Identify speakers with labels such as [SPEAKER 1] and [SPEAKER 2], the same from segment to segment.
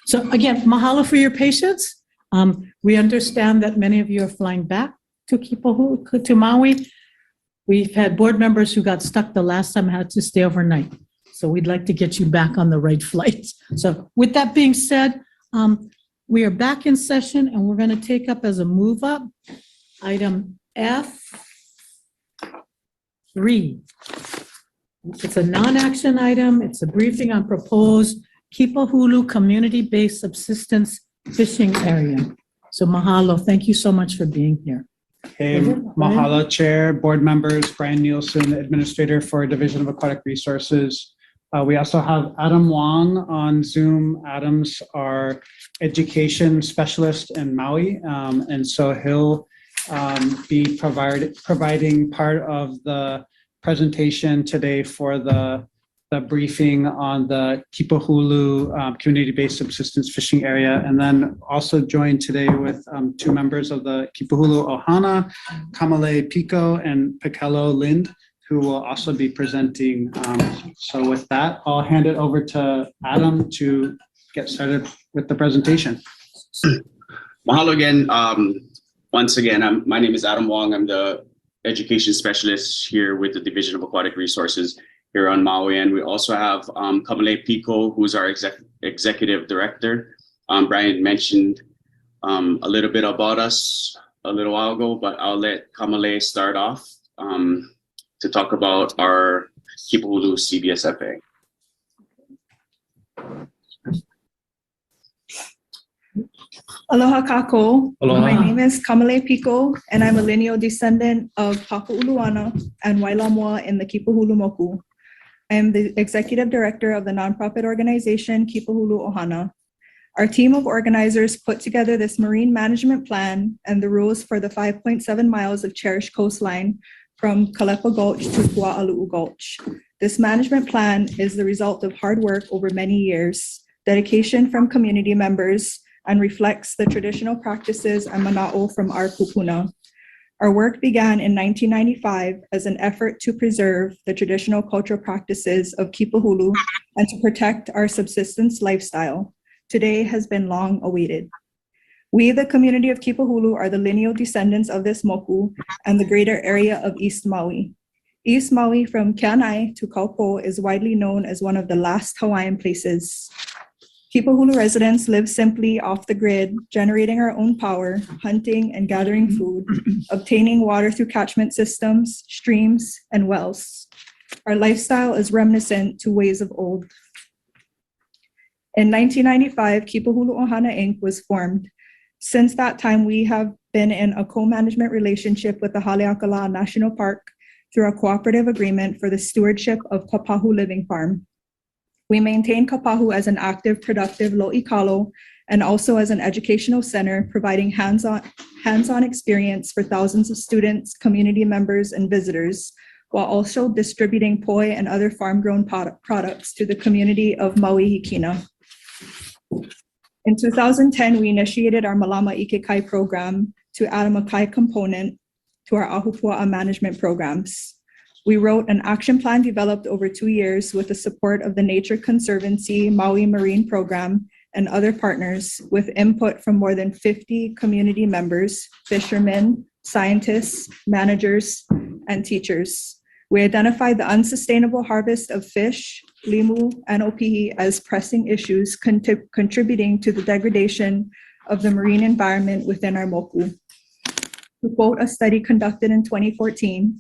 [SPEAKER 1] So again, mahalo for your patience. We understand that many of you are flying back to Kipahulu, to Maui. We've had board members who got stuck the last time, had to stay overnight. So we'd like to get you back on the right flight. So with that being said, we are back in session and we're going to take up as a move up item F3. It's a non-action item. It's a briefing on proposed Kipahulu community-based subsistence fishing area. So mahalo, thank you so much for being here.
[SPEAKER 2] Hey, mahalo, Chair, board members, Brian Nielsen, Administrator for Division of Aquatic Resources. We also have Adam Wong on Zoom. Adam's our education specialist in Maui, and so he'll be providing part of the presentation today for the briefing on the Kipahulu community-based subsistence fishing area, and then also joined today with two members of the Kipahulu Ohana, Kamalei Pico, and Pico Lind, who will also be presenting. So with that, I'll hand it over to Adam to get started with the presentation.
[SPEAKER 3] Mahalo again. Once again, my name is Adam Wong. I'm the education specialist here with the Division of Aquatic Resources here on Maui. And we also have Kamalei Pico, who's our executive director. Brian mentioned a little bit about us a little while ago, but I'll let Kamalei start off to talk about our Kipahulu CBSFA.
[SPEAKER 4] Aloha kako.
[SPEAKER 2] Aloha.
[SPEAKER 4] My name is Kamalei Pico, and I'm a lineal descendant of Paku'uluana and Wailamoa in the Kipahulu Moku. I am the executive director of the nonprofit organization Kipahulu Ohana. Our team of organizers put together this marine management plan and the rules for the 5.7 miles of cherished coastline from Kalepa Gulch to Pua'alu'u Gulch. This management plan is the result of hard work over many years, dedication from community members, and reflects the traditional practices and mana'o from our kupuna. Our work began in 1995 as an effort to preserve the traditional cultural practices of Kipahulu and to protect our subsistence lifestyle. Today has been long awaited. We, the community of Kipahulu, are the lineal descendants of this moku and the greater area of East Maui. East Maui from Keanai to Kaupo is widely known as one of the last Hawaiian places. Kipahulu residents live simply off the grid, generating our own power, hunting and gathering food, obtaining water through catchment systems, streams, and wells. Our lifestyle is reminiscent to ways of old. In 1995, Kipahulu Ohana Inc. was formed. Since that time, we have been in a co-management relationship with the Haleakala National Park through a cooperative agreement for the stewardship of Kapahu Living Farm. We maintain Kapahu as an active, productive lo'ikalo and also as an educational center, providing hands-on experience for thousands of students, community members, and visitors, while also distributing poi and other farm-grown products to the community of Maui Hikina. In 2010, we initiated our Malama Ikekai program to add a Makai component to our Ahupua'a management programs. We wrote an action plan developed over 2 years with the support of the Nature Conservancy Maui Marine Program and other partners, with input from more than 50 community members, fishermen, scientists, managers, and teachers. We identified the unsustainable harvest of fish, limu, and opihi as pressing issues contributing to the degradation of the marine environment within our moku. To quote a study conducted in 2014,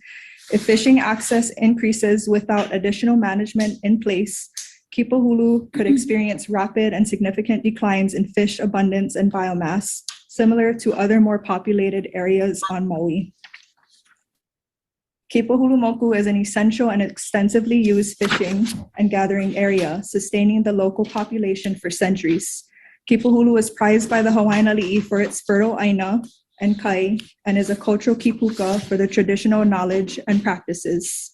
[SPEAKER 4] if fishing access increases without additional management in place, Kipahulu could experience rapid and significant declines in fish abundance and biomass, similar to other more populated areas on Maui. Kipahulu Moku is an essential and extensively used fishing and gathering area, sustaining the local population for centuries. Kipahulu is prized by the Hawaiian Ali'i for its fertile aina and kai, and is a cultural kipuka for the traditional knowledge and practices.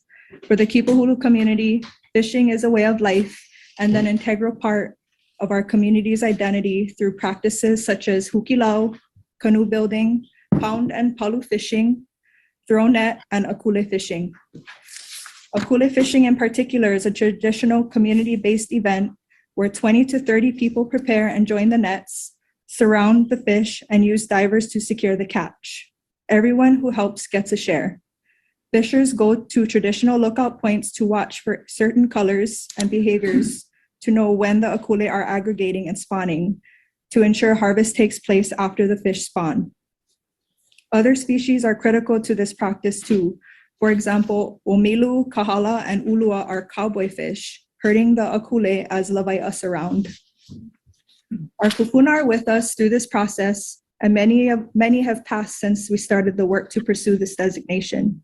[SPEAKER 4] For the Kipahulu community, fishing is a way of life and an integral part of our community's identity through practices such as hukilau, canoe building, pound and palu fishing, throw net, and akule fishing. Akule fishing in particular is a traditional community-based event where 20 to 30 people prepare and join the nets, surround the fish, and use divers to secure the catch. Everyone who helps gets a share. Fishers go to traditional lookout points to watch for certain colors and behaviors to know when the akule are aggregating and spawning, to ensure harvest takes place after the fish spawn. Other species are critical to this practice too. For example, omelu, kahala, and ulua are cowboy fish, herding the akule as lavai us around. Our kupuna are with us through this process, and many have passed since we started the work to pursue this designation.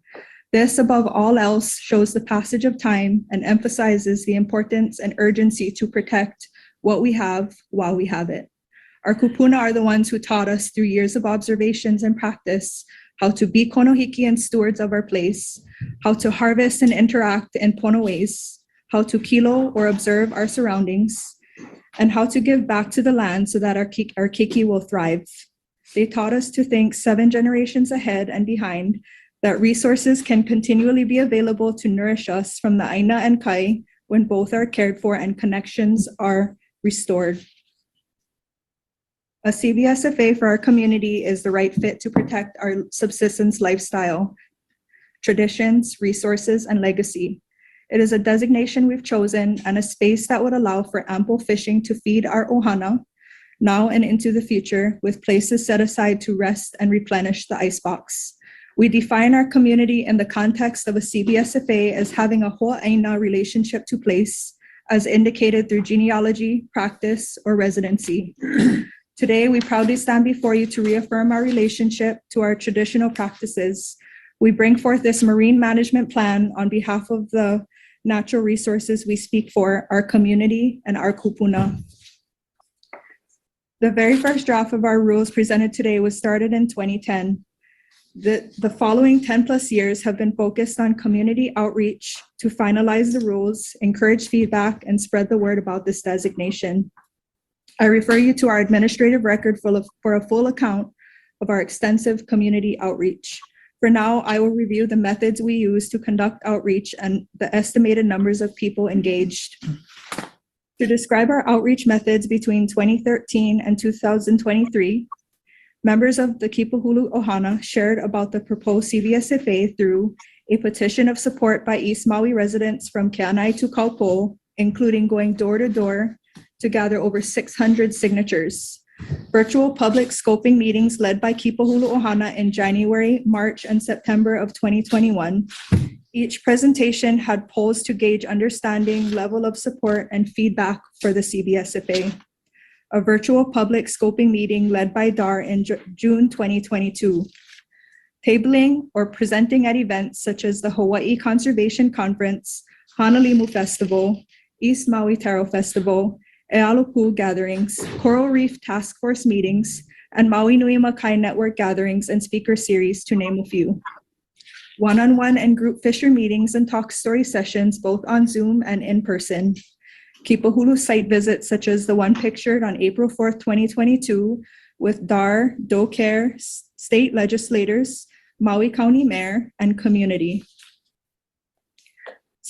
[SPEAKER 4] This, above all else, shows the passage of time and emphasizes the importance and urgency to protect what we have while we have it. Our kupuna are the ones who taught us through years of observations and practice how to be konohiki and stewards of our place, how to harvest and interact in pono ways, how to kilo or observe our surroundings, and how to give back to the land so that our keiki will thrive. They taught us to think 7 generations ahead and behind, that resources can continually be available to nourish us from the aina and kai when both are cared for and connections are restored. A CBSFA for our community is the right fit to protect our subsistence lifestyle, traditions, resources, and legacy. It is a designation we've chosen and a space that would allow for ample fishing to feed our ohana now and into the future, with places set aside to rest and replenish the icebox. We define our community in the context of a CBSFA as having a ho'aina relationship to place, as indicated through genealogy, practice, or residency. Today, we proudly stand before you to reaffirm our relationship to our traditional practices. We bring forth this marine management plan on behalf of the natural resources we speak for, our community, and our kupuna. The very first draft of our rules presented today was started in 2010. The following 10 plus years have been focused on community outreach to finalize the rules, encourage feedback, and spread the word about this designation. I refer you to our administrative record for a full account of our extensive community outreach. For now, I will review the methods we use to conduct outreach and the estimated numbers of people engaged. To describe our outreach methods between 2013 and 2023, members of the Kipahulu Ohana shared about the proposed CBSFA through a petition of support by East Maui residents from Ke'anai to Kaupo, including going door to door to gather over 600 signatures. Virtual public scoping meetings led by Kipahulu Ohana in January, March, and September of 2021. Each presentation had polls to gauge understanding, level of support, and feedback for the CBSFA. A virtual public scoping meeting led by DAR in June 2022. Tabling or presenting at events such as the Hawaii Conservation Conference, Honolulu Festival, East Maui Taro Festival, Ealupu gatherings, Coral Reef Task Force meetings, and Maui Nui Makai Network gatherings and speaker series, to name a few. One-on-one and group fisher meetings and talk story sessions, both on Zoom and in person. Kipahulu site visits, such as the one pictured on April 4th, 2022, with DAR, DOCARE, state legislators, Maui County Mayor, and community.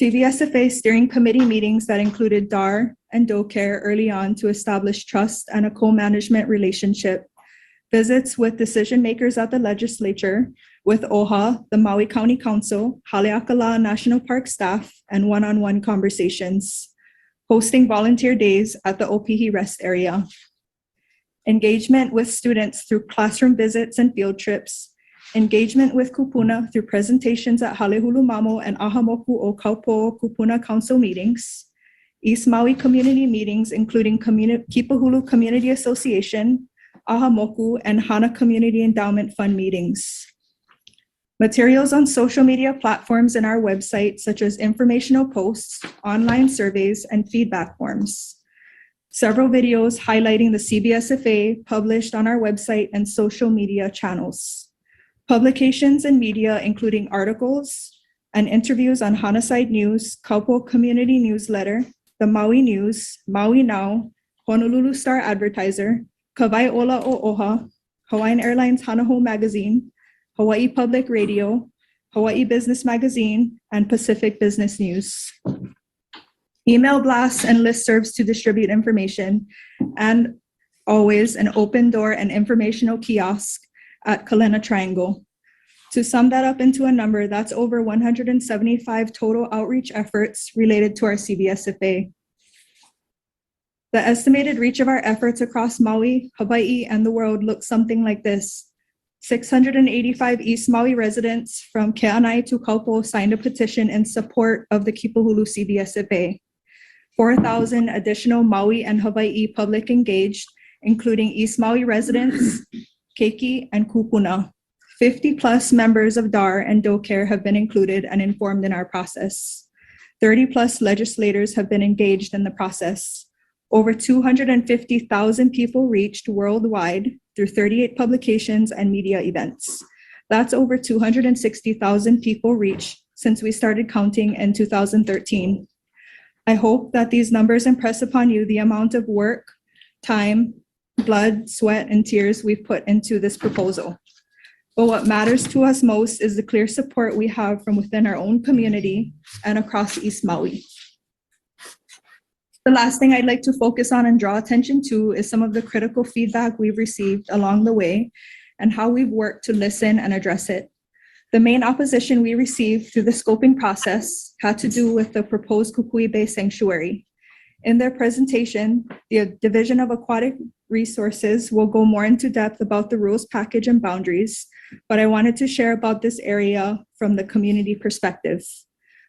[SPEAKER 4] CBSFA steering committee meetings that included DAR and DOCARE early on to establish trust and a co-management relationship. Visits with decision makers at the legislature, with OHA, the Maui County Council, Haleakala National Park staff, and one-on-one conversations. Hosting volunteer days at the Opihi Rest Area. Engagement with students through classroom visits and field trips. Engagement with kupuna through presentations at Halehulu Mamo and Ahamoku o Kaupo Kupuna Council meetings. East Maui community meetings, including Kipahulu Community Association, Ahamoku, and Hana Community Endowment Fund meetings. Materials on social media platforms and our website, such as informational posts, online surveys, and feedback forms. Several videos highlighting the CBSFA published on our website and social media channels. Publications and media, including articles and interviews on Hanaside News, Kaupo Community Newsletter, the Maui News, Maui Now, Honolulu Star Advertiser, Kawai Ola o Oha, Hawaiian Airlines Hanaho Magazine, Hawaii Public Radio, Hawaii Business Magazine, and Pacific Business News. email blasts and listservs to distribute information, and always an open door and informational kiosk at Kalena Triangle. To sum that up into a number, that's over 175 total outreach efforts related to our CBSFA. The estimated reach of our efforts across Maui, Hawaii, and the world looks something like this. 685 East Maui residents from Ke'anai to Kaupo signed a petition in support of the Kipahulu CBSFA. 4,000 additional Maui and Hawaii public engaged, including East Maui residents, Keiki, and Kupuna. 50 plus members of DAR and DoCare have been included and informed in our process. 30 plus legislators have been engaged in the process. Over 250,000 people reached worldwide through 38 publications and media events. That's over 260,000 people reached since we started counting in 2013. I hope that these numbers impress upon you the amount of work, time, blood, sweat, and tears we've put into this proposal. But what matters to us most is the clear support we have from within our own community and across East Maui. The last thing I'd like to focus on and draw attention to is some of the critical feedback we've received along the way and how we've worked to listen and address it. The main opposition we received through the scoping process had to do with the proposed Kukui Bay Sanctuary. In their presentation, the Division of Aquatic Resources will go more into depth about the rules package and boundaries, but I wanted to share about this area from the community perspective.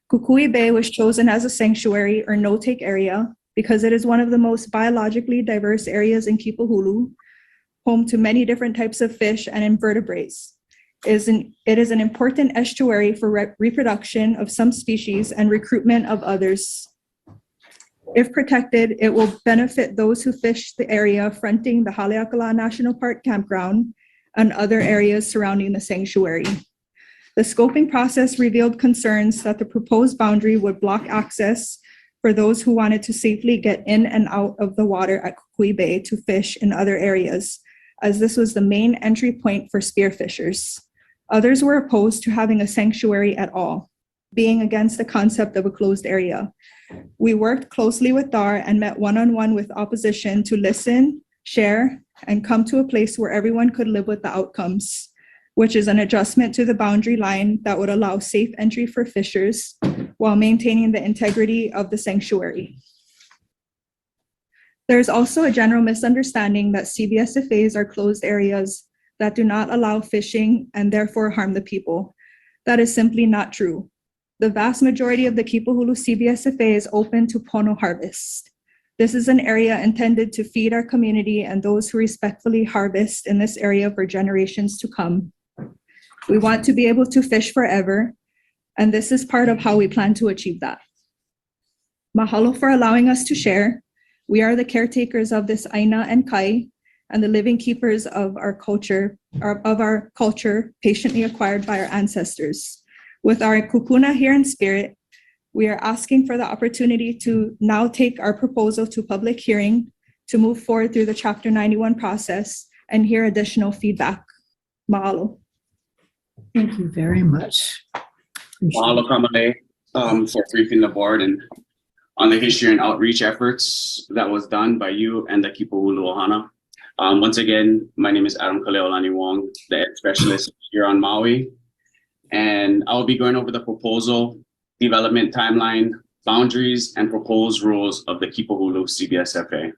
[SPEAKER 4] Kukui Bay was chosen as a sanctuary or no-take area because it is one of the most biologically diverse areas in Kipahulu, home to many different types of fish and invertebrates. It is an important estuary for reproduction of some species and recruitment of others. If protected, it will benefit those who fish the area fronting the Haleakala National Park campground and other areas surrounding the sanctuary. The scoping process revealed concerns that the proposed boundary would block access for those who wanted to safely get in and out of the water at Kukui Bay to fish in other areas, as this was the main entry point for spearfishers. Others were opposed to having a sanctuary at all, being against the concept of a closed area. We worked closely with DAR and met one-on-one with opposition to listen, share, and come to a place where everyone could live with the outcomes, which is an adjustment to the boundary line that would allow safe entry for fishers while maintaining the integrity of the sanctuary. There's also a general misunderstanding that CBSFAs are closed areas that do not allow fishing and therefore harm the people. That is simply not true. The vast majority of the Kipahulu CBSFA is open to pono harvest. This is an area intended to feed our community and those who respectfully harvest in this area for generations to come. We want to be able to fish forever, and this is part of how we plan to achieve that. Mahalo for allowing us to share. We are the caretakers of this aina and kai, and the living keepers of our culture, patiently acquired by our ancestors. With our kupuna here in spirit, we are asking for the opportunity to now take our proposal to public hearing to move forward through the Chapter 91 process and hear additional feedback. Mahalo.
[SPEAKER 1] Thank you very much.
[SPEAKER 3] Mahalo, Kamalei, for briefing the board and on the history and outreach efforts that was done by you and the Kipahulu Ohana. Once again, my name is Adam Kaleolani Wong, the ed specialist here on Maui. And I'll be going over the proposal, development timeline, boundaries, and proposed rules of the Kipahulu CBSFA.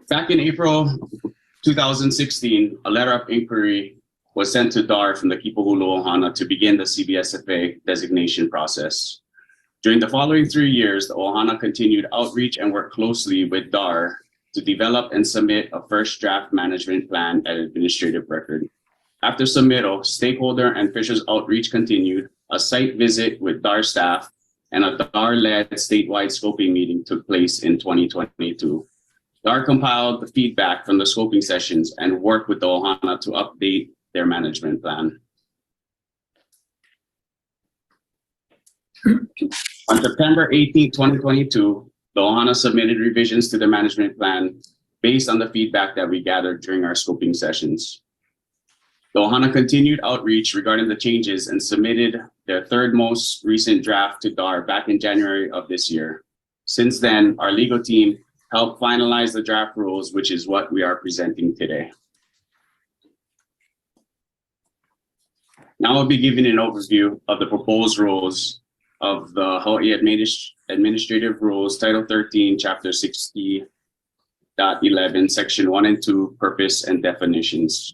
[SPEAKER 3] Back in April 2016, a letter of inquiry was sent to DAR from the Kipahulu Ohana to begin the CBSFA designation process. During the following 3 years, the Ohana continued outreach and worked closely with DAR to develop and submit a first draft management plan and administrative record. After submittal, stakeholder and fishers outreach continued, a site visit with DAR staff, and a DAR-led statewide scoping meeting took place in 2022. DAR compiled the feedback from the scoping sessions and worked with the Ohana to update their management plan. On September 18, 2022, the Ohana submitted revisions to the management plan based on the feedback that we gathered during our scoping sessions. The Ohana continued outreach regarding the changes and submitted their third most recent draft to DAR back in January of this year. Since then, our legal team helped finalize the draft rules, which is what we are presenting today. Now I'll be giving an overview of the proposed rules of the Hawaii Administrative Rules, Title 13, Chapter 60.11, Section 1 and 2, Purpose and Definitions.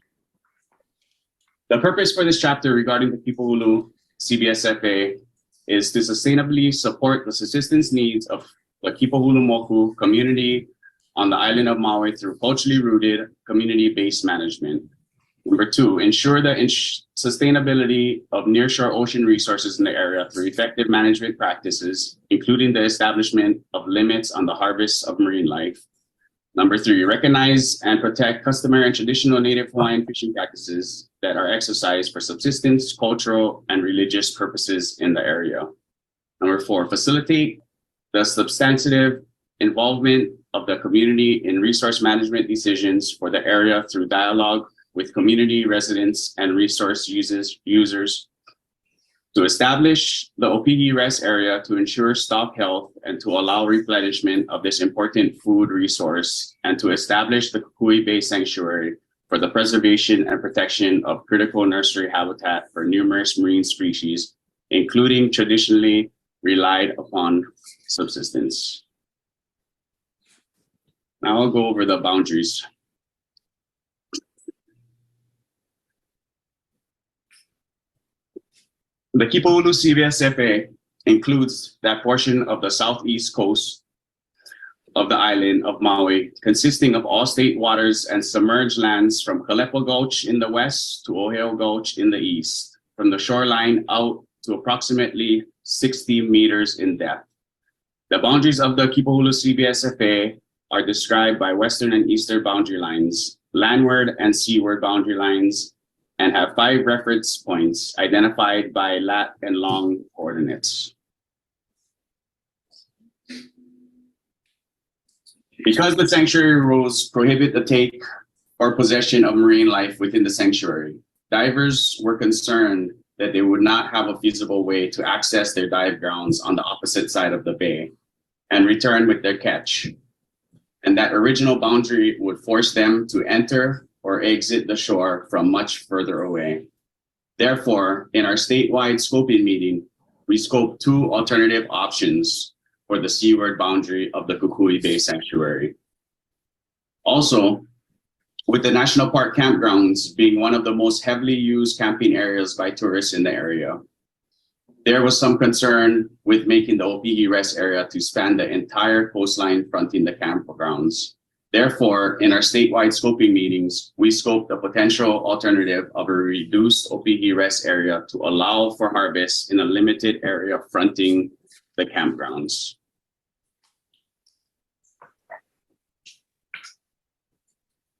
[SPEAKER 3] The purpose for this chapter regarding the Kipahulu CBSFA is to sustainably support the subsistence needs of the Kipahulu Moku community on the island of Maui through culturally rooted, community-based management. Number two, ensure the sustainability of nearshore ocean resources in the area through effective management practices, including the establishment of limits on the harvest of marine life. Number three, recognize and protect customary and traditional Native Hawaiian fishing practices that are exercised for subsistence, cultural, and religious purposes in the area. Number four, facilitate the substantive involvement of the community in resource management decisions for the area through dialogue with community residents and resource users to establish the Opihi rest area to ensure stock health and to allow replenishment of this important food resource, and to establish the Kukui Bay Sanctuary for the preservation and protection of critical nursery habitat for numerous marine species, including traditionally relied upon subsistence. Now I'll go over the boundaries. The Kipahulu CBSFA includes that portion of the southeast coast of the island of Maui, consisting of all state waters and submerged lands from Kalepa Gulch in the west to Ohio Gulch in the east, from the shoreline out to approximately 60 meters in depth. The boundaries of the Kipahulu CBSFA are described by western and eastern boundary lines, landward and seaward boundary lines, and have 5 reference points identified by lat and long coordinates. Because the sanctuary rules prohibit the take or possession of marine life within the sanctuary, divers were concerned that they would not have a feasible way to access their dive grounds on the opposite side of the bay and return with their catch, and that original boundary would force them to enter or exit the shore from much further away. Therefore, in our statewide scoping meeting, we scoped 2 alternative options for the seaward boundary of the Kukui Bay Sanctuary. Also, with the national park campgrounds being one of the most heavily used camping areas by tourists in the area, there was some concern with making the Opihi rest area to span the entire coastline fronting the campgrounds. Therefore, in our statewide scoping meetings, we scoped a potential alternative of a reduced Opihi rest area to allow for harvest in a limited area fronting the campgrounds.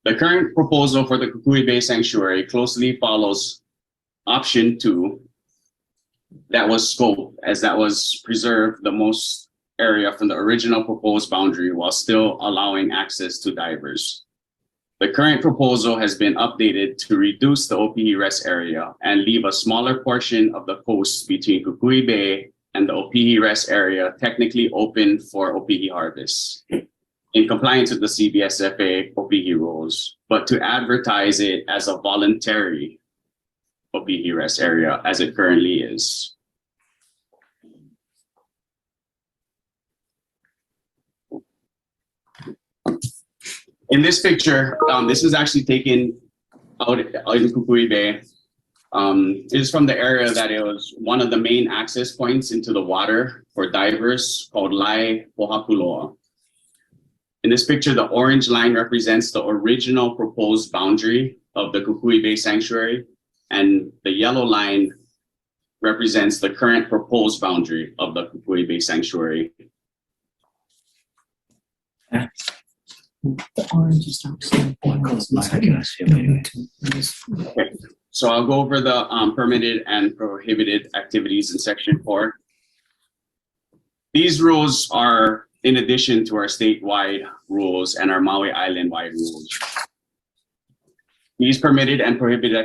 [SPEAKER 3] The current proposal for the Kukui Bay Sanctuary closely follows option 2 that was scoped, as that was preserved the most area from the original proposed boundary while still allowing access to divers. The current proposal has been updated to reduce the Opihi rest area and leave a smaller portion of the coast between Kukui Bay and the Opihi rest area technically open for Opihi harvest, in compliance with the CBSFA Opihi rules, but to advertise it as a voluntary Opihi rest area as it currently is. In this picture, this is actually taken out in Kukui Bay. It is from the area that it was one of the main access points into the water for divers called Lai Pohakuloa. In this picture, the orange line represents the original proposed boundary of the Kukui Bay Sanctuary, and the yellow line represents the current proposed boundary of the Kukui Bay Sanctuary.
[SPEAKER 1] The orange is outside.
[SPEAKER 3] Okay. So I'll go over the permitted and prohibited activities in section 4. These rules are in addition to our statewide rules and our Maui Island-wide rules. These permitted and prohibited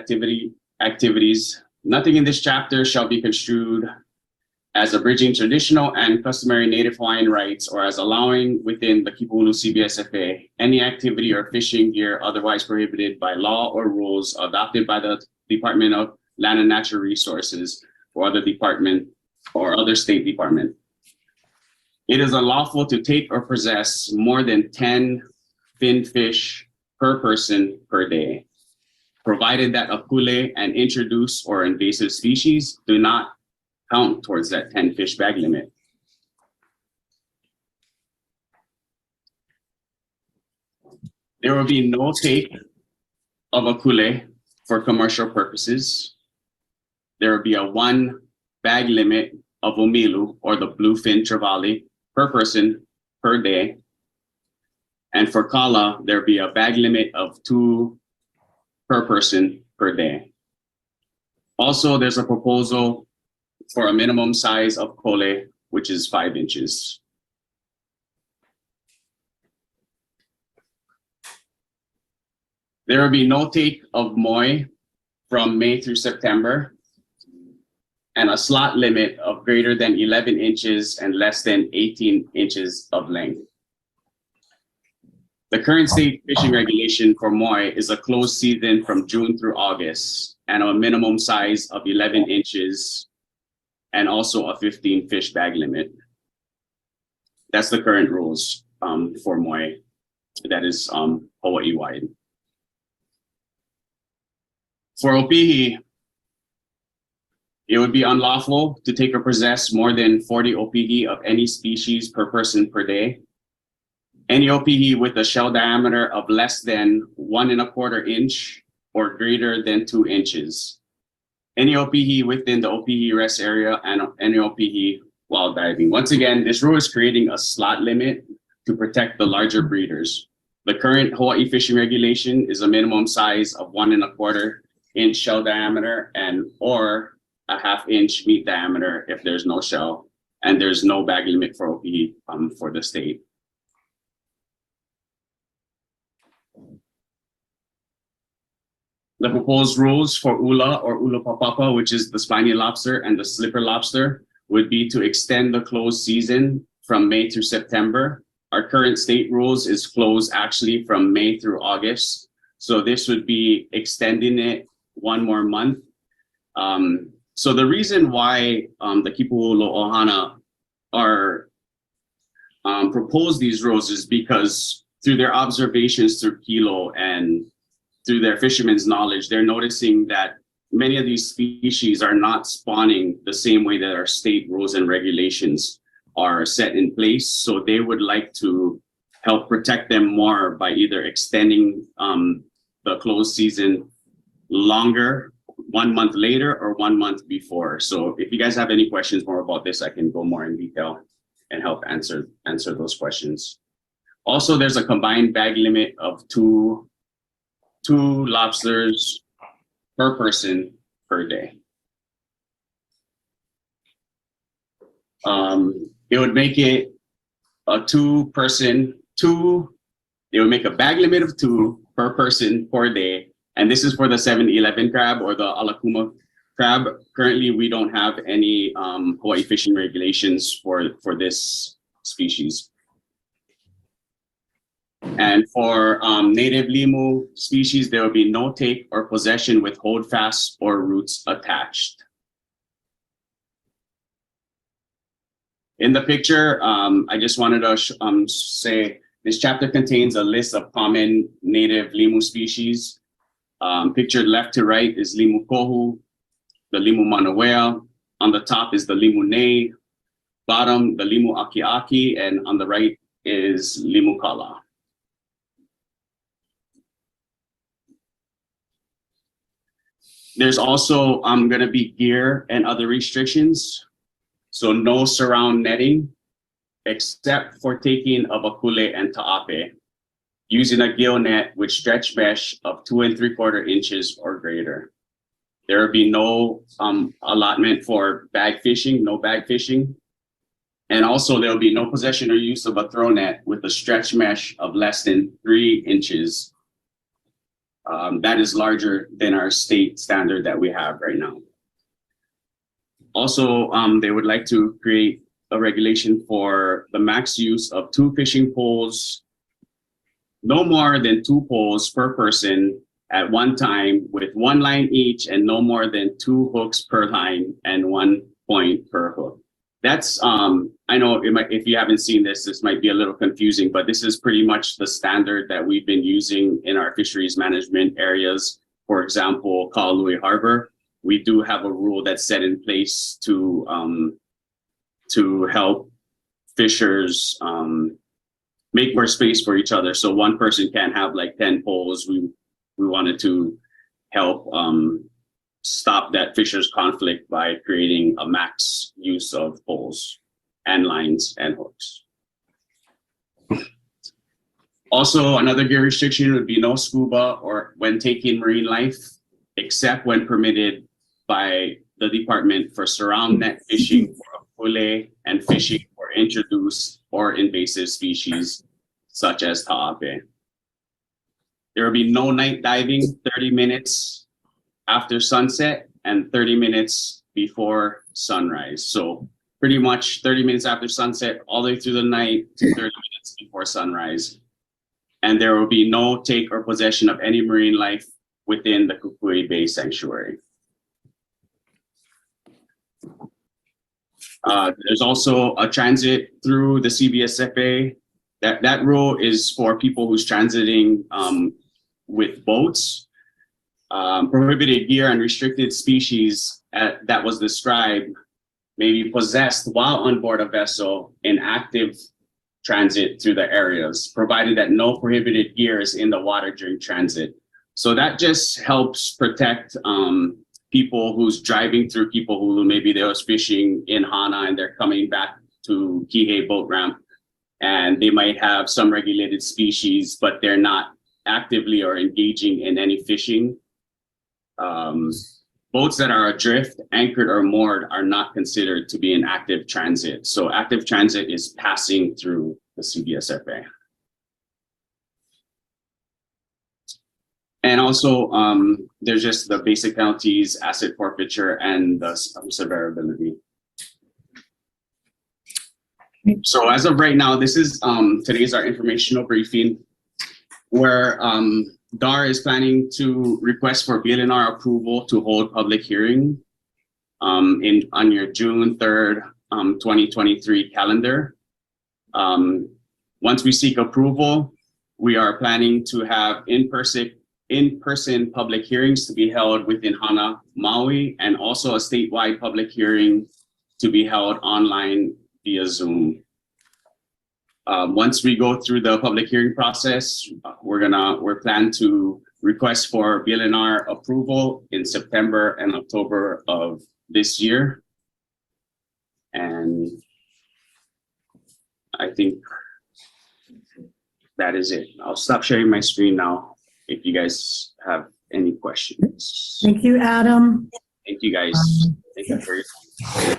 [SPEAKER 3] activities Nothing in this chapter shall be construed as abridging traditional and customary Native Hawaiian rights or as allowing within the Kipahulu CBSFA any activity or fishing gear otherwise prohibited by law or rules adopted by the Department of Land and Natural Resources or other department or other state department. It is unlawful to take or possess more than 10 fin fish per person per day, provided that akule and introduced or invasive species do not count towards that 10 fish bag limit. There will be no take of akule for commercial purposes. There will be a 1 bag limit of omilu or the bluefin trevally per person per day. And for kala, there will be a bag limit of 2 per person per day. Also, there's a proposal for a minimum size of kole, which is 5 inches. There will be no take of moi from May through September, and a slot limit of greater than 11 inches and less than 18 inches of length. The current state fishing regulation for moi is a closed season from June through August and a minimum size of 11 inches and also a 15 fish bag limit. That's the current rules for moi. That is Hawaii wide. For opihi, it would be unlawful to take or possess more than 40 opihi of any species per person per day. Any opihi with a shell diameter of less than 1 1/4 inch or greater than 2 inches. Any opihi within the opihi rest area and any opihi while diving. Once again, this rule is creating a slot limit to protect the larger breeders. The current Hawaii fishing regulation is a minimum size of 1 1/4 inch shell diameter and or a 1/2 inch meat diameter if there's no shell, and there's no bag limit for opihi for the state. The proposed rules for ula or ula papapa, which is the spiny lobster and the slipper lobster, would be to extend the closed season from May through September. Our current state rules is closed actually from May through August. So this would be extending it 1 more month. So the reason why the Kipahulu Ohana are propose these rules is because through their observations through Kilo and through their fishermen's knowledge, they're noticing that many of these species are not spawning the same way that our state rules and regulations are set in place. So they would like to help protect them more by either extending the closed season longer, 1 month later or 1 month before. So if you guys have any questions more about this, I can go more in detail and help answer those questions. Also, there's a combined bag limit of two lobsters per person per day. It would make it a it would make a bag limit of 2 per person per day. And this is for the 711 crab or the alakuma crab. Currently, we don't have any Hawaii fishing regulations for this species. And for native limu species, there will be no take or possession with holdfast or roots attached. In the picture, I just wanted to say this chapter contains a list of common native limu species. Pictured left to right is limu kohu, the limu manawea. On the top is the limu nei, bottom the limu aki-aki, and on the right is limu kala. There's also going to be gear and other restrictions. So no surround netting, except for taking of akule and ta'ape, using a gill net with stretch mesh of 2 3/4 inches or greater. There will be no allotment for bag fishing, no bag fishing. And also there will be no possession or use of a throw net with a stretch mesh of less than 3 inches. That is larger than our state standard that we have right now. Also, they would like to create a regulation for the max use of 2 fishing poles, no more than 2 poles per person at one time with 1 line each and no more than 2 hooks per line and 1 point per hook. That's, I know if you haven't seen this, this might be a little confusing, but this is pretty much the standard that we've been using in our fisheries management areas. For example, Kamalei Harbor, we do have a rule that's set in place to help fishers make more space for each other. So one person can't have like 10 poles. We wanted to help stop that fishers conflict by creating a max use of poles and lines and hooks. Also, another gear restriction would be no scuba or when taking marine life, except when permitted by the department for surround net fishing for pule and fishing for introduced or invasive species such as ta'ape. There will be no night diving 30 minutes after sunset and 30 minutes before sunrise. So pretty much 30 minutes after sunset all the way through the night to 30 minutes before sunrise. And there will be no take or possession of any marine life within the Kukui Bay Sanctuary. There's also a transit through the CBSFA. That rule is for people who's transiting with boats. Prohibited gear and restricted species that was described may be possessed while on board a vessel in active transit through the areas, provided that no prohibited gear is in the water during transit. So that just helps protect people who's driving through Kipahulu. Maybe they was fishing in Ohana and they're coming back to Kihei boat ramp, and they might have some regulated species, but they're not actively or engaging in any fishing. Boats that are adrift, anchored, or moored are not considered to be in active transit. So active transit is passing through the CBSFA. And also, there's just the basic penalties, asset forfeiture, and the severability. So as of right now, this is today's our informational briefing, where DAR is planning to request for BLNR approval to hold public hearing on your June 3rd, 2023 calendar. Once we seek approval, we are planning to have in-person public hearings to be held within Hana, Maui, and also a statewide public hearing to be held online via Zoom. Once we go through the public hearing process, we're planning to request for BLNR approval in September and October of this year. And I think that is it. I'll stop sharing my screen now if you guys have any questions.
[SPEAKER 1] Thank you, Adam.
[SPEAKER 3] Thank you guys. Thank you for your time.